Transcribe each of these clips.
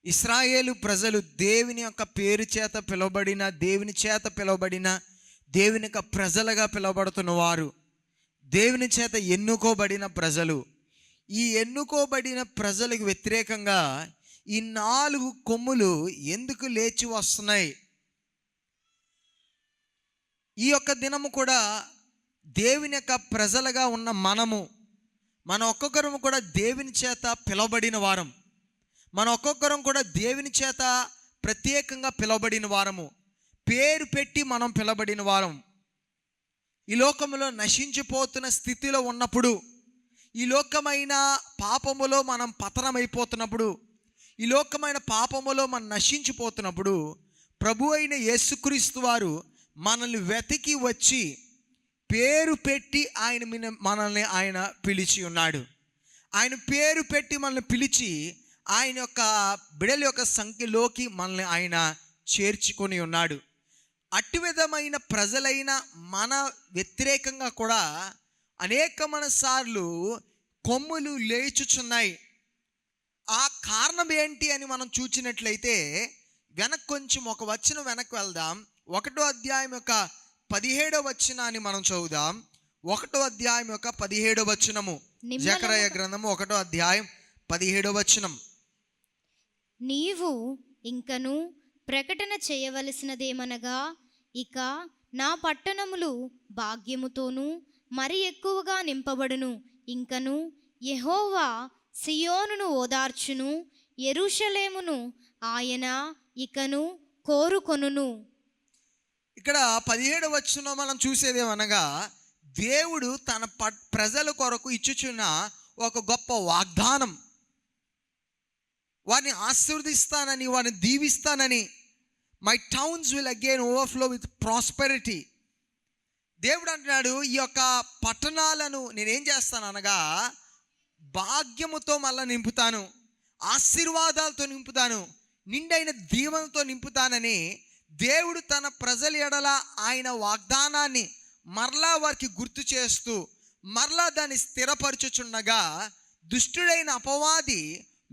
ఇశ్రాయేలు ప్రజలు దేవుని యొక్క పేరు చేత పిలువబడిన, దేవుని చేత పిలువబడిన, దేవుని యొక్క ప్రజలుగా పిలువబడుతున్న వారు, దేవుని చేత ఎన్నుకోబడిన ప్రజలు. ఈ ఎన్నుకోబడిన ప్రజలకు వ్యతిరేకంగా ఈ 4 కొమ్ములు ఎందుకు లేచి వస్తున్నాయి? ఈ యొక్క దినము కూడా దేవుని యొక్క ప్రజలుగా ఉన్న మన ఒక్కొక్కరం కూడా దేవుని చేత పిలువబడిన వారం. మన ఒక్కొక్కరం కూడా దేవుని చేత ప్రత్యేకంగా పిలువబడిన వారము. పేరు పెట్టి మనం పిలువబడిన వారం. ఈ లోకములో నశించిపోతున్న స్థితిలో ఉన్నప్పుడు, ఈ లోకమైన పాపములో మనం పతనమైపోతున్నప్పుడు, ఈ లోకమైన పాపములో మనం నశించిపోతున్నప్పుడు, ప్రభు అయిన యేసుక్రీస్తు వారు మనల్ని వెతికి వచ్చి పేరు పెట్టి మనల్ని ఆయన పిలిచి ఉన్నాడు. ఆయన పేరు పెట్టి మనల్ని పిలిచి ఆయన యొక్క బిడల యొక్క సంఖ్యలోకి మనల్ని ఆయన చేర్చుకొని ఉన్నాడు. అట్టి విధమైన ప్రజలైన మన వ్యతిరేకంగా కూడా అనేకమైన సార్లు కొమ్ములు లేచుచున్నాయి. ఆ కారణం ఏంటి అని మనం చూచినట్లయితే కొంచెం ఒక వచనం వెనక్కి వెళ్దాం. 1వ అధ్యాయం యొక్క 17వ వచనాన్ని మనం చదువుదాం. 1వ అధ్యాయం యొక్క 17వ వచనము, జకరయ గ్రంథము 1వ అధ్యాయం 17వ వచనం. నీవు ఇంకను ప్రకటన చేయవలసినదేమనగా, ఇక నా పట్టణములు భాగ్యముతోనూ మరి ఎక్కువగా నింపబడును. ఇంకను యెహోవా సియోనును ఓదార్చును, యెరూషలేమును ఆయన ఇకను కోరుకొనును. ఇక్కడ 17వ వచనం మనం చూసేదేమనగా, దేవుడు తన ప్రజల కొరకు ఇచ్చుచున్న ఒక గొప్ప వాగ్దానం. వారిని ఆశీర్వదిస్తానని, వారిని దీవిస్తానని. My towns will again overflow with prosperity. దేవుడు అంటున్నాడు, ఈ యొక్క పట్టణాలను నేనేం చేస్తాను అనగా భాగ్యముతో మళ్ళీ నింపుతాను, ఆశీర్వాదాలతో నింపుతాను, నిండైన దీవెనతో నింపుతానని దేవుడు తన ప్రజల ఎడల ఆయన వాగ్దానాన్ని మరలా వారికి గుర్తు చేస్తూ మరలా దాన్ని స్థిరపరచుచుండగా, దుష్టుడైన అపవాది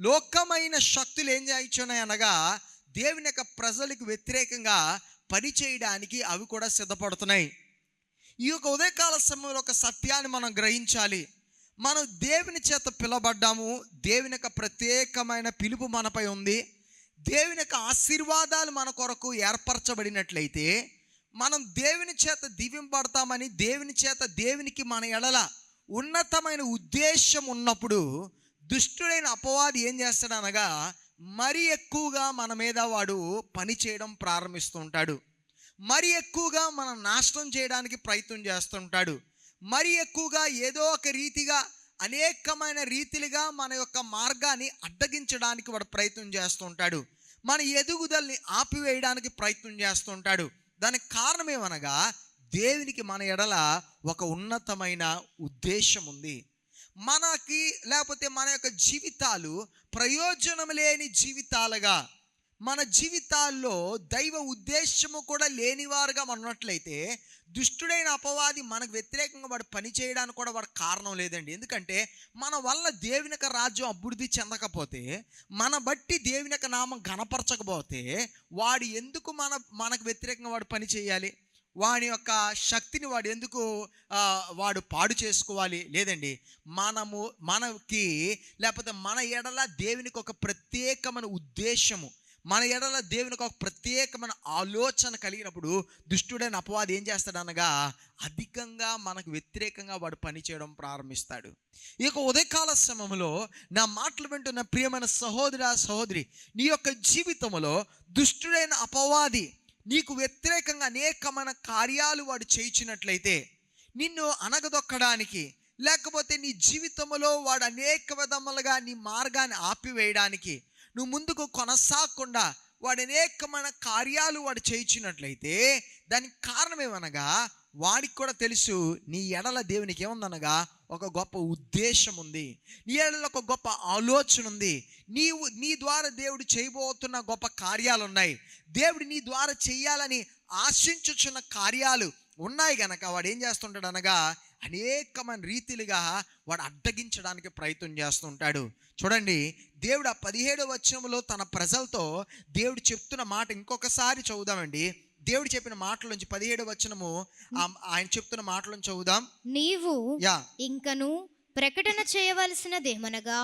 లోకమైన శక్తులు ఏం చేయుచున్నాయి అనగా దేవుని యొక్క ప్రజలకు వ్యతిరేకంగా పని చేయడానికి అవి కూడా సిద్ధపడుతున్నాయి. ఈ యొక్క ఉదయకాల సమయంలో ఒక సత్యాన్ని మనం గ్రహించాలి. మనం దేవుని చేత పిలువబడ్డాము. దేవుని యొక్క ప్రత్యేకమైన పిలుపు మనపై ఉంది. దేవుని యొక్క ఆశీర్వాదాలు మన కొరకు ఏర్పరచబడినట్లయితే మనం దేవుని చేత దీవింపబడతామని, దేవుని చేత దేవునికి మన ఎడల ఉన్నతమైన ఉద్దేశం ఉన్నప్పుడు దుష్టుడైన అపవాది ఏం చేస్తాడు అనగా మరి ఎక్కువగా మన మీద వాడు పని చేయడం ప్రారంభిస్తూ ఉంటాడు. మరి ఎక్కువగా మనం నాశనం చేయడానికి ప్రయత్నం చేస్తుంటాడు. మరి ఎక్కువగా ఏదో ఒక రీతిగా అనేకమైన రీతిలుగా మన యొక్క మార్గాన్ని అడ్డగించడానికి వాడు ప్రయత్నం చేస్తుంటాడు. మన ఎదుగుదలని ఆపివేయడానికి ప్రయత్నం చేస్తుంటాడు. దానికి కారణం ఏమనగా దేవునికి మన ఎడల ఒక ఉన్నతమైన ఉద్దేశం ఉంది. మనకి లేకపోతే మన యొక్క జీవితాలు ప్రయోజనం లేని జీవితాలుగా, మన జీవితాల్లో దైవ ఉద్దేశము కూడా లేనివారుగా మనం ఉన్నట్లయితే దుష్టుడైన అపవాది మనకు వ్యతిరేకంగా వాడు పని చేయడానికి కూడా వాడు కారణం లేదండి. ఎందుకంటే మన వల్ల దేవుని యొక్క రాజ్యం అభివృద్ధి చెందకపోతే, మన బట్టి దేవుని యొక్క నామం ఘనపరచకపోతే వాడు ఎందుకు మనకు వ్యతిరేకంగా వాడు పని చేయాలి? వాడి యొక్క శక్తిని వాడు ఎందుకు వాడు పాడు చేసుకోవాలి? లేదండి. మనకి లేకపోతే మన ఎడల దేవునికి ఒక ప్రత్యేకమైన ఉద్దేశము, మన ఎడల దేవునికి ఒక ప్రత్యేకమైన ఆలోచన కలిగినప్పుడు దుష్టుడైన అపవాది ఏం చేస్తాడనగా అధికంగా మనకు వ్యతిరేకంగా వాడు పనిచేయడం ప్రారంభిస్తాడు. ఈ యొక్క ఉదయకాల సమయంలో నా మాటలు వింటున్న ప్రియమైన సహోదరి, నీ యొక్క జీవితంలో దుష్టుడైన అపవాది నీకు వ్యతిరేకంగా అనేకమైన కార్యాలు వాడు చేయించినట్లయితే, నిన్ను అనగదొక్కడానికి, లేకపోతే నీ జీవితంలో వాడు అనేక విధములుగా నీ మార్గాన్ని ఆపివేయడానికి, నువ్వు ముందుకు కొనసాగకుండా వాడు అనేకమైన కార్యాలు వాడు చేయించినట్లయితే దానికి కారణం ఏమనగా వాడికి కూడా తెలుసు నీ ఎడల దేవునికి ఏముందనగా ఒక గొప్ప ఉద్దేశం ఉంది, నీ ఎడల ఒక గొప్ప ఆలోచన ఉంది. నీ ద్వారా దేవుడు చేయబోతున్న గొప్ప కార్యాలు ఉన్నాయి. దేవుడు నీ ద్వారా చేయాలని ఆశించుచున్న కార్యాలు ఉన్నాయి గనక వాడు ఏం చేస్తుంటాడు అనగా అనేకమైన రీతిలుగా వాడు అడ్డగించడానికి ప్రయత్నం చేస్తుంటాడు. చూడండి, దేవుడు ఆ 17వ వచనంలో తన ప్రజలతో దేవుడు చెప్తున్న మాట ఇంకొకసారి చదువుదామండి. దేవుడు చెప్పిన మాటలోంచి 17వ వచనము ఆయన చెప్తున్న మాటలను చదువుదాం. నీవు ఇంకను ప్రకటన చేయవలసినదేమనగా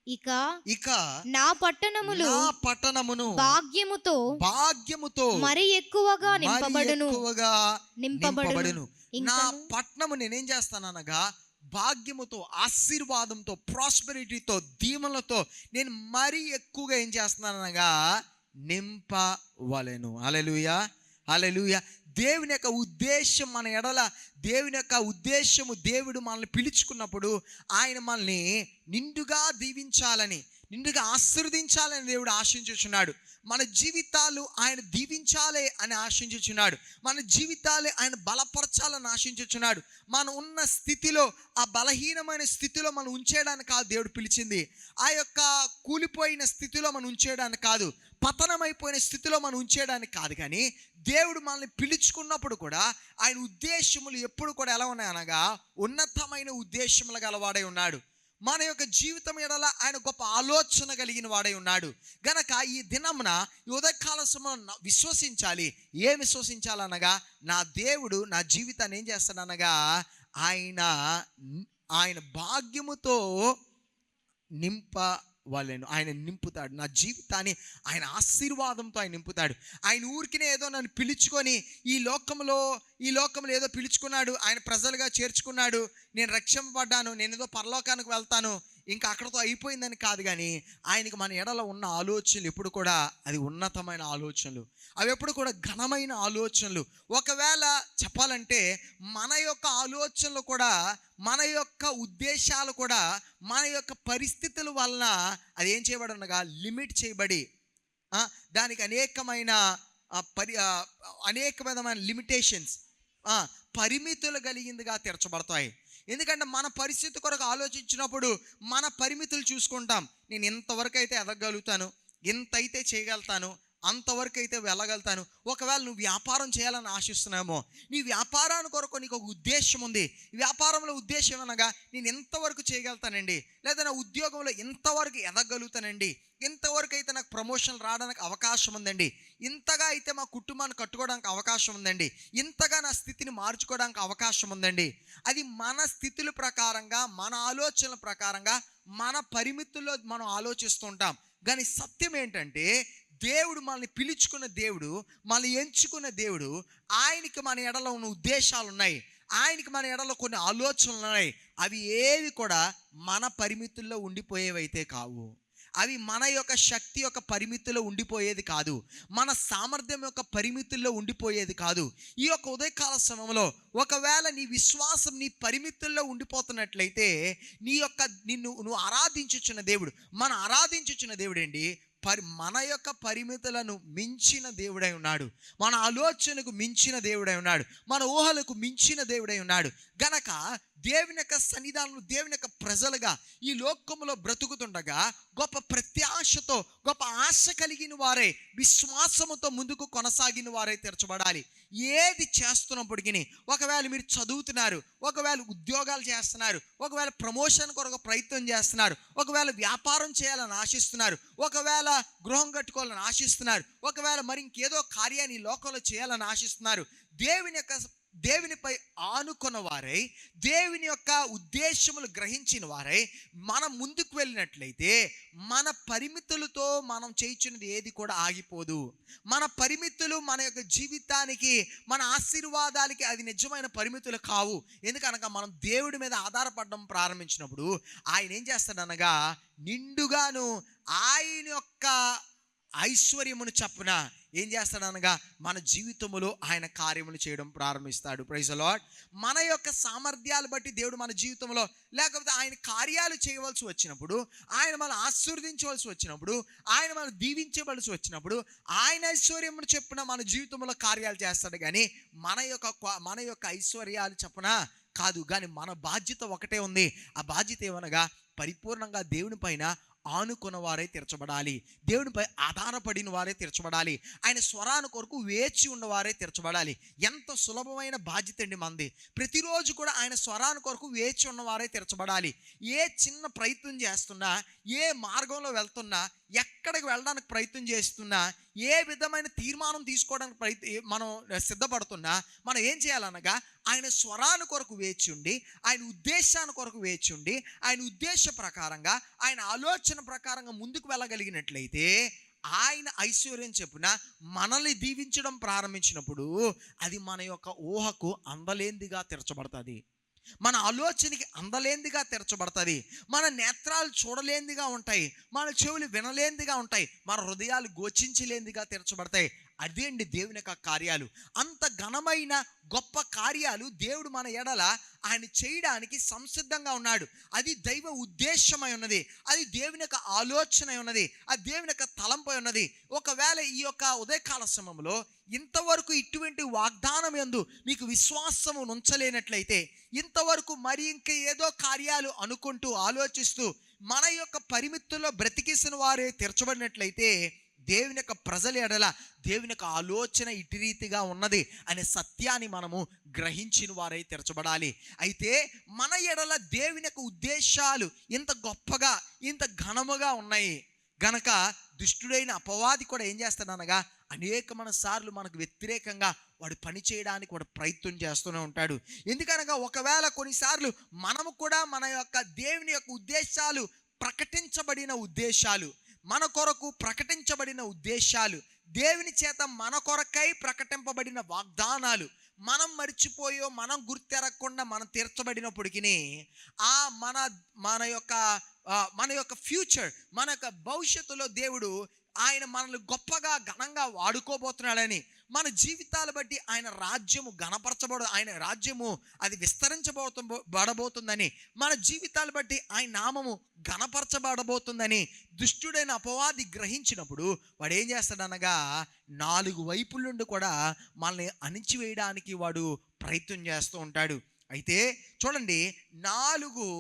ఇక నా పట్టణమును భాగ్యముతో మరి ఎక్కువగా నింపబడును. నా పట్టణము నేనేం చేస్తాననగా భాగ్యముతో, ఆశీర్వాదంతో, ప్రాస్పెరిటీతో, దీవెనలతో నేను మరీ ఎక్కువగా ఏం చేస్తున్నాననగా నింపవలెను. హల్లెలూయా, హల్లెలూయా. దేవుని యొక్క ఉద్దేశం మన ఎడల, దేవుని యొక్క ఉద్దేశము, దేవుడు మనల్ని పిలుచుకున్నప్పుడు ఆయన మనల్ని నిండుగా దీవించాలని, నిండుగా ఆశీర్వదించాలని దేవుడు ఆశించుచున్నాడు. మన జీవితాలు ఆయన దీవించాలి అని ఆశించుచున్నాడు. మన జీవితాలు ఆయన బలపరచాలని ఆశించుచున్నాడు. మనం ఉన్న స్థితిలో, ఆ బలహీనమైన స్థితిలో మనం ఉంచేయడానికి కాదు దేవుడు పిలిచింది. ఆ యొక్క కూలిపోయిన స్థితిలో మనం ఉంచేయడానికి కాదు, పతనమైపోయిన స్థితిలో మనం ఉంచేయడానికి కాదు. కానీ దేవుడు మనల్ని పిలుచుకున్నప్పుడు కూడా ఆయన ఉద్దేశములు ఎప్పుడు కూడా ఎలా ఉన్నాయనగా ఉన్నతమైన ఉద్దేశములు గలవాడై ఉన్నాడు. మన యొక్క జీవితం ఎడల ఆయన గొప్ప ఆలోచన కలిగిన వాడై ఉన్నాడు. గనక ఈ దినమున ఈ ఉదయకాల సమయంలో విశ్వసించాలి. ఏం విశ్వసించాలనగా, నా దేవుడు నా జీవితాన్ని ఏం చేస్తాడనగా ఆయన భాగ్యముతో నింపవలెను. ఆయన నింపుతాడు నా జీవితాన్ని, ఆయన ఆశీర్వాదంతో ఆయన నింపుతాడు. ఆయన ఊరికినే ఏదో నన్ను పిలుచుకొని ఈ లోకంలో ఏదో పిలుచుకున్నాడు, ఆయన ప్రజలుగా చేర్చుకున్నాడు, నేను రక్షింపబడ్డాను, నేను ఏదో పరలోకానికి వెళ్తాను, ఇంకా అక్కడతో అయిపోయిందని కాదు. కానీ ఆయనకి మన ఎడల ఉన్న ఆలోచనలు ఎప్పుడు కూడా అది ఉన్నతమైన ఆలోచనలు, అవి ఎప్పుడు కూడా ఘనమైన ఆలోచనలు. ఒకవేళ చెప్పాలంటే మన యొక్క ఆలోచనలు కూడా, మన యొక్క ఉద్దేశాలు కూడా మన యొక్క పరిస్థితుల వలన అది ఏం చేయబడి ఉండగా లిమిట్ చేయబడి, దానికి అనేకమైన లిమిటేషన్స్, పరిమితులు కలిగిందిగా తీర్చబడతాయి. ఎందుకంటే మన పరిస్థితి కొరకు ఆలోచించినప్పుడు మన పరిమితులు చూసుకుంటాం. నేను ఇంతవరకు అయితే ఎదగలుగుతాను, ఇంత అయితే చేయగలుగుతాను, అంతవరకు అయితే వెళ్ళగలుగుతాను. ఒకవేళ నువ్వు వ్యాపారం చేయాలని ఆశిస్తున్నామో, నీ వ్యాపారాన్ని కొరకు నీకు ఒక ఉద్దేశం ఉంది. వ్యాపారంలో ఉద్దేశం అనగా నేను ఎంతవరకు చేయగలుగుతానండి, లేదా నా ఉద్యోగంలో ఎంతవరకు ఎదగలుగుతానండి, ఇంతవరకు అయితే నాకు ప్రమోషన్ రావడానికి అవకాశం ఉందండి, ఇంతగా అయితే మా కుటుంబాన్ని కట్టుకోవడానికి అవకాశం ఉందండి, ఇంతగా నా స్థితిని మార్చుకోవడానికి అవకాశం ఉందండి. అది మన స్థితుల ప్రకారంగా, మన ఆలోచనల ప్రకారంగా, మన పరిమితుల్లో మనం ఆలోచిస్తుంటాం. కానీ సత్యం ఏంటంటే దేవుడు మనల్ని పిలుచుకున్న దేవుడు, మనల్ని ఎంచుకున్న దేవుడు, ఆయనకి మన ఎడలో ఉన్న ఉద్దేశాలు ఉన్నాయి, ఆయనకి మన ఎడలో కొన్ని ఆలోచనలు ఉన్నాయి. అవి ఏవి కూడా మన పరిమితుల్లో ఉండిపోయేవైతే కావు. అవి మన యొక్క శక్తి యొక్క పరిమితుల్లో ఉండిపోయేది కాదు, మన సామర్థ్యం యొక్క పరిమితుల్లో ఉండిపోయేది కాదు. ఈ యొక్క ఉదయకాల సమయంలో ఒకవేళ నీ విశ్వాసం నీ పరిమితుల్లో ఉండిపోతున్నట్లయితే, నువ్వు ఆరాధించుచున్న దేవుడు, మనం ఆరాధించుచున్న దేవుడు ఏంటి, మన యొక్క పరిమితులను మించిన దేవుడై ఉన్నాడు, మన ఆలోచనకు మించిన దేవుడై ఉన్నాడు, మన ఊహలకు మించిన దేవుడై ఉన్నాడు. గనక దేవుని యొక్క సన్నిధానంలో, దేవుని యొక్క ప్రజలుగా ఈ లోకంలో బ్రతుకుతుండగా గొప్ప ప్రత్యాశతో, గొప్ప ఆశ కలిగిన వారే, విశ్వాసముతో ముందుకు కొనసాగిన వారే తీర్చబడాలి. ఏది చేస్తున్నప్పటికీ, ఒకవేళ మీరు చదువుతున్నారు, ఒకవేళ ఉద్యోగాలు చేస్తున్నారు, ఒకవేళ ప్రమోషన్ కొరకు ప్రయత్నం చేస్తున్నారు, ఒకవేళ వ్యాపారం చేయాలని ఆశిస్తున్నారు, ఒకవేళ గృహం కట్టుకోవాలని ఆశిస్తున్నారు, ఒకవేళ మరి ఇంకేదో కార్యాన్ని లోకంలో చేయాలని ఆశిస్తున్నారు, దేవునిపై ఆనుకున్న వారై, దేవుని యొక్క ఉద్దేశములు గ్రహించిన వారై మనం ముందుకు వెళ్ళినట్లయితే, మన పరిమితులతో మనం చేయించినది ఏది కూడా ఆగిపోదు. మన పరిమితులు మన యొక్క జీవితానికి, మన ఆశీర్వాదాలకి అది నిజమైన పరిమితులు కావు. ఎందుకనగా మనం దేవుడి మీద ఆధారపడడం ప్రారంభించినప్పుడు ఆయన ఏం చేస్తాడనగా నిండుగాను ఆయన యొక్క ఐశ్వర్యమును చప్పున ఏం చేస్తాడనగా మన జీవితంలో ఆయన కార్యములు చేయడం ప్రారంభిస్తాడు. Praise the lord. మన యొక్క సామర్థ్యాలు బట్టి దేవుడు మన జీవితంలో, లేకపోతే ఆయన కార్యాలు చేయవలసి వచ్చినప్పుడు, ఆయన మనం ఆశీర్వదించవలసి వచ్చినప్పుడు, ఆయన మనం దీవించవలసి వచ్చినప్పుడు ఆయన ఐశ్వర్యమును చెప్పున మన జీవితంలో కార్యాలు చేస్తాడు. కానీ మన యొక్క ఐశ్వర్యాలు చెప్పున కాదు. కానీ మన బాధ్యత ఒకటే ఉంది. ఆ బాధ్యత ఏమనగా పరిపూర్ణంగా దేవుని పైన ఆనుకున్న వారే తీర్చబడాలి. దేవునిపై ఆధారపడిన వారే తీర్చబడాలి. ఆయన స్వరాన్ని కొరకు వేచి ఉన్నవారే తీర్చబడాలి. ఎంత సులభమైన బాధ్యత అండి మనది. ప్రతిరోజు కూడా ఆయన స్వరాన్ని కొరకు వేచి ఉన్నవారే తీర్చబడాలి. ఏ చిన్న ప్రయత్నం చేస్తున్నా, ఏ మార్గంలో వెళ్తున్నా, ఎక్కడికి వెళ్ళడానికి ప్రయత్నం చేస్తున్నా, ఏ విధమైన తీర్మానం తీసుకోవడానికి మనం సిద్ధపడుతున్నా, మనం ఏం చేయాలనగా ఆయన స్వరాన్ని కొరకు వేచి ఉండి, ఆయన ఉద్దేశాన్ని కొరకు వేచి ఉండి, ఆయన ఉద్దేశ ప్రకారంగా, ఆయన ఆలోచన ప్రకారంగా ముందుకు వెళ్ళగలిగినట్లయితే ఆయన ఐశ్వర్యం చెప్పున మనల్ని దీవించడం ప్రారంభించినప్పుడు అది మన యొక్క ఊహకు అందలేందిగా తీర్చబడుతుంది. మన ఆలోచనకి అందలేందిగా తెరచబడుతుంది. మన నేత్రాలు చూడలేందిగా ఉంటాయి, మన చెవులు వినలేందిగా ఉంటాయి, మన హృదయాలు గోచించలేందిగా తెరచబడతాయి. అదే అండి దేవుని యొక్క కార్యాలు. అంత ఘనమైన గొప్ప కార్యాలు దేవుడు మన ఎడల ఆయన చేయడానికి సంసిద్ధంగా ఉన్నాడు. అది దైవ ఉద్దేశమై ఉన్నది, అది దేవుని యొక్క ఆలోచన ఉన్నది, అది దేవుని యొక్క తలంపై ఉన్నది. ఒకవేళ ఈ యొక్క ఉదయకాల సమయంలో ఇంతవరకు ఇటువంటి వాగ్దానం యందు మీకు విశ్వాసము ఉంచలేనట్లయితే, ఇంతవరకు మరి ఇంక ఏదో కార్యాలు అనుకుంటూ ఆలోచిస్తూ మన యొక్క పరిమితుల్లో బ్రతికిసిన వారే తీర్చబడినట్లయితే, దేవుని యొక్క ప్రజల ఎడల దేవుని యొక్క ఆలోచన ఇటు రీతిగా ఉన్నది అనే సత్యాన్ని మనము గ్రహించిన వారై తీర్చబడాలి. అయితే మన ఎడల దేవుని యొక్క ఉద్దేశాలు ఇంత గొప్పగా, ఇంత ఘనముగా ఉన్నాయి గనక దుష్టుడైన అపవాది కూడా ఏం చేస్తాడనగా అనేకమైన సార్లు మనకు వ్యతిరేకంగా వాడు పని చేయడానికి వాడు ప్రయత్నం చేస్తూనే ఉంటాడు. ఎందుకనగా ఒకవేళ కొన్నిసార్లు మనము కూడా మన యొక్క దేవుని యొక్క ఉద్దేశాలు, ప్రకటించబడిన ఉద్దేశాలు, మన కొరకు ప్రకటించబడిన ఉద్దేశాలు, దేవుని చేత మన కొరకై ప్రకటింపబడిన వాగ్దానాలు మనం మర్చిపోయో, మనం గుర్తెరగకుండా మనం తీర్చబడినప్పటికీ ఆ మన యొక్క ఫ్యూచర్, మన యొక్క భవిష్యత్తులో దేవుడు ఆయన మనల్ని గొప్పగా ఘనంగా వాడుకోబోతున్నాడని, మన జీవితాలు బట్టి ఆయన రాజ్యము ఆయన రాజ్యము అది విస్తరించబడబోతుందని, మన జీవితాలు బట్టి ఆయన నామము ఘనపరచబడబోతుందని దుష్టుడైన అపవాది గ్రహించినప్పుడు వాడు ఏం చేస్తాడనగా 4 వైపుల నుండి కూడా మనల్ని అణిచివేయడానికి వాడు ప్రయత్నం చేస్తూ ఉంటాడు. అయితే చూడండి, 4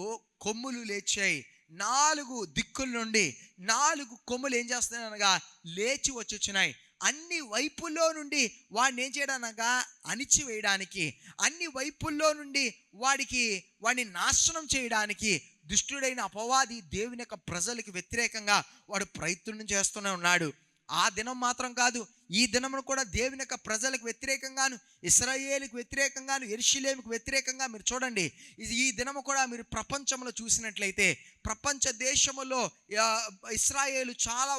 కొమ్ములు లేచాయి. 4 దిక్కుల నుండి 4 కొమ్ములు ఏం చేస్తున్నాయి అనగా లేచి వచ్చుచున్నాయి. అన్ని వైపుల్లో నుండి వాడిని ఏం చేయడానగా అణిచివేయడానికి, అన్ని వైపుల్లో నుండి వాడిని నాశనం చేయడానికి దుష్టుడైన అపవాది దేవుని యొక్క ప్రజలకు వ్యతిరేకంగా వాడు ప్రయత్నం చేస్తూనే ఉన్నాడు. ఆ దినం మాత్రం కాదు, ఈ దినమును కూడా దేవుని యొక్క ప్రజలకు వ్యతిరేకంగాను, ఇశ్రాయేలుకు వ్యతిరేకంగాను, యెరూషలేముకు వ్యతిరేకంగా మీరు చూడండి. ఈ దినము కూడా మీరు ప్రపంచంలో చూసినట్లయితే, ప్రపంచ దేశములో ఇశ్రాయేలు చాలా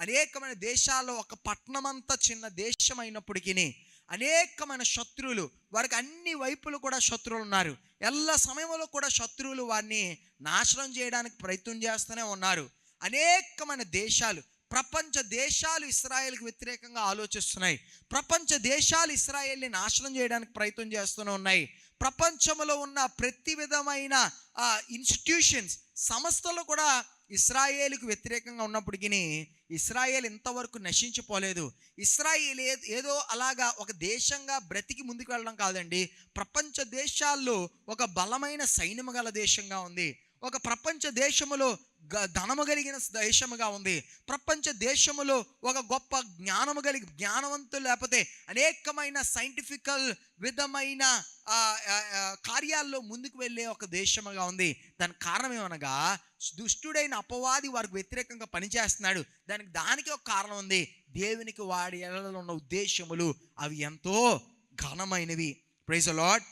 అనేకమైన దేశాల్లో ఒక పట్టణమంతా చిన్న దేశం అయినప్పటికీ అనేకమైన శత్రువులు, వారికి అన్ని వైపులు కూడా శత్రువులు ఉన్నారు. ఎల్ల సమయంలో కూడా శత్రువులు వారిని నాశనం చేయడానికి ప్రయత్నం చేస్తూనే ఉన్నారు. అనేకమైన దేశాలు, ప్రపంచ దేశాలు ఇశ్రాయేలుకి వ్యతిరేకంగా ఆలోచిస్తున్నాయి. ప్రపంచ దేశాలు ఇశ్రాయేల్ని నాశనం చేయడానికి ప్రయత్నం చేస్తూనే ఉన్నాయి. ప్రపంచంలో ఉన్న ప్రతి విధమైన ఇన్స్టిట్యూషన్స్, సంస్థలు కూడా ఇశ్రాయేలుకు వ్యతిరేకంగా ఉన్నప్పటికీ ఇశ్రాయేల్ ఇంతవరకు నశించిపోలేదు. ఇశ్రాయేల్ ఏదో అలాగా ఒక దేశంగా బ్రతికి ముందుకు వెళ్ళడం కాదండి. ప్రపంచ దేశాల్లో ఒక బలమైన సైన్యము గల దేశంగా ఉంది. ఒక ప్రపంచ దేశములో ధనము కలిగిన దేశముగా ఉంది. ప్రపంచ దేశములో ఒక గొప్ప జ్ఞానవంతులు, లేకపోతే అనేకమైన సైంటిఫికల్ విధమైన కార్యాల్లో ముందుకు వెళ్ళే ఒక దేశముగా ఉంది. దానికి కారణం ఏమనగా దుష్టుడైన అపవాది వారికి వ్యతిరేకంగా పనిచేస్తున్నాడు. దానికి ఒక కారణం ఉంది. దేవునికి వాడి ఎడలలో ఉన్న ఉద్దేశములు అవి ఎంతో ఘనమైనవి. Praise the lord.